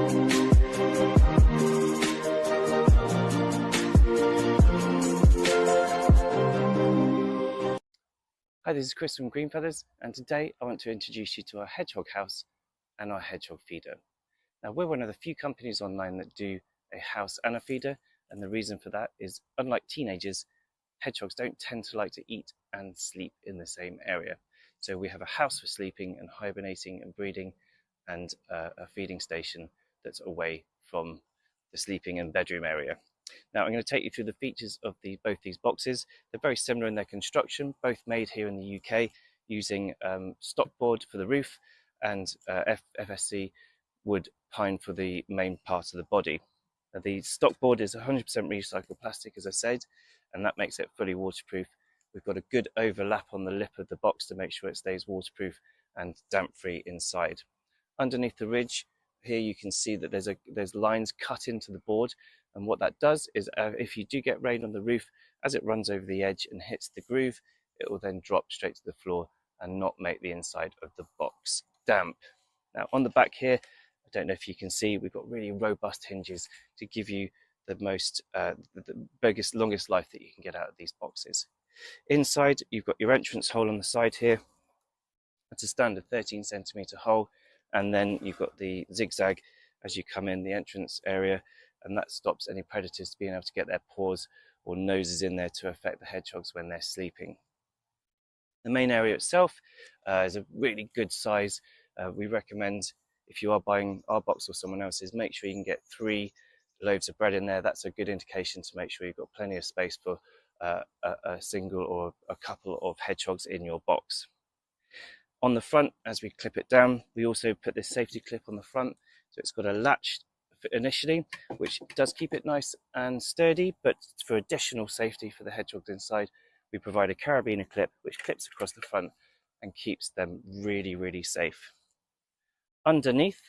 Hi, this is Chris from Green Feathers, and today I want to introduce you to our hedgehog house and our hedgehog feeder. Now, we're one of the few companies online that do a house and a feeder, and the reason for that is, unlike teenagers, hedgehogs don't tend to like to eat and sleep in the same area. So we have a house for sleeping and hibernating and breeding, and a feeding station that's away from the sleeping and bedroom area. Now I'm going to take you through the features of both these boxes. They're very similar in their construction, both made here in the UK using stock board for the roof and FSC wood pine for the main part of the body. Now, the stock board is 100% recycled plastic, as I said, and that makes it fully waterproof. We've got a good overlap on the lip of the box to make sure it stays waterproof and damp free inside. Underneath the ridge here you can see that there's lines cut into the board, and what that does is if you do get rain on the roof, as it runs over the edge and hits the groove, it will then drop straight to the floor and not make the inside of the box damp. Now on the back here, I don't know if you can see, we've got really robust hinges to give you the most the biggest, longest life that you can get out of these boxes. Inside you've got your entrance hole on the side here. It's a standard 13cm hole, and then you've got the zigzag as you come in the entrance area, and that stops any predators being able to get their paws or noses in there to affect the hedgehogs when they're sleeping. The main area itself is a really good size. We recommend, if you are buying our box or someone else's, make sure you can get 3 loaves of bread in there. That's a good indication to make sure you've got plenty of space for a single or a couple of hedgehogs in your box. On the front, as we clip it down, we also put this safety clip on the front. So it's got a latch initially, which does keep it nice and sturdy, but for additional safety for the hedgehogs inside, we provide a carabiner clip which clips across the front and keeps them really, really safe. Underneath,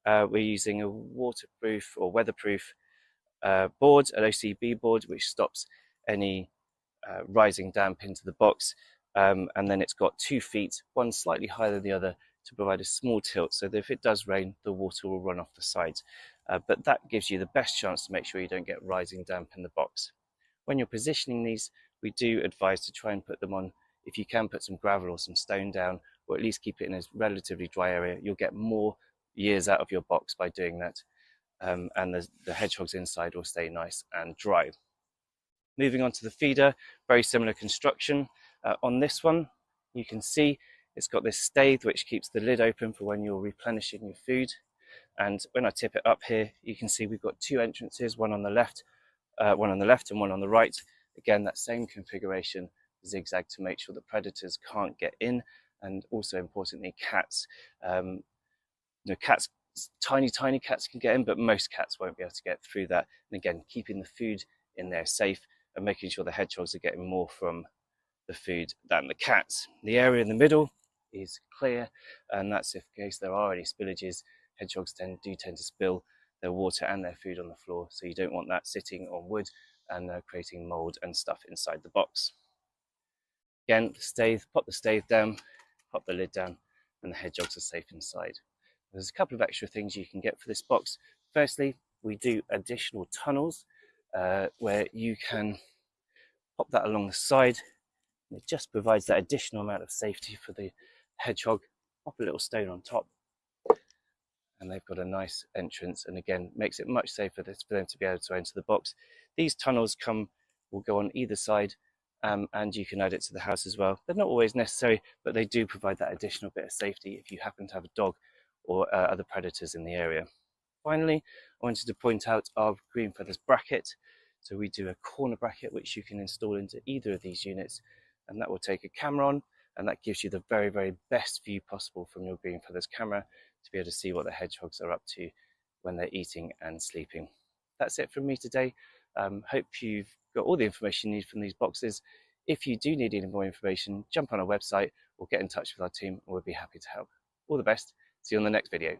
we're using a waterproof or weatherproof board, an OCB board, which stops any rising damp into the box. And then it's got 2 feet, one slightly higher than the other, to provide a small tilt so that if it does rain, the water will run off the sides. But that gives you the best chance to make sure you don't get rising damp in the box. When you're positioning these, we do advise to try and put them on, if you can, put some gravel or some stone down, or at least keep it in a relatively dry area. You'll get more years out of your box by doing that, and the hedgehogs inside will stay nice and dry. Moving on to the feeder, very similar construction. On this one, you can see it's got this stave which keeps the lid open for when you're replenishing your food. And when I tip it up here, you can see we've got 2 entrances, one on the left and one on the right. Again, that same configuration, zigzag, to make sure that predators can't get in, and also importantly, cats. Cats, tiny cats can get in, but most cats won't be able to get through that. And again, keeping the food in there safe and making sure the hedgehogs are getting more from the food than the cats. The area in the middle is clear, and that's in case there are any spillages. Hedgehogs do tend to spill their water and their food on the floor, so you don't want that sitting on wood and creating mold and stuff inside the box. Again, the stave, pop the stave down, pop the lid down, and the hedgehogs are safe inside. There's a couple of extra things you can get for this box. Firstly, we do additional tunnels where you can pop that along the side. It just provides that additional amount of safety for the hedgehog. Pop a little stone on top, and they've got a nice entrance, and again makes it much safer for them to be able to enter the box. These tunnels will go on either side, and you can add it to the house as well. They're not always necessary, but they do provide that additional bit of safety if you happen to have a dog or other predators in the area. Finally, I wanted to point out our Green Feathers bracket. So we do a corner bracket which you can install into either of these units, and that will take a camera on, and that gives you the very, very best view possible from your Green Feathers camera to be able to see what the hedgehogs are up to when they're eating and sleeping. That's it from me today. Hope you've got all the information you need from these boxes. If you do need any more information, jump on our website or get in touch with our team, and we'll be happy to help. All the best. See you on the next video.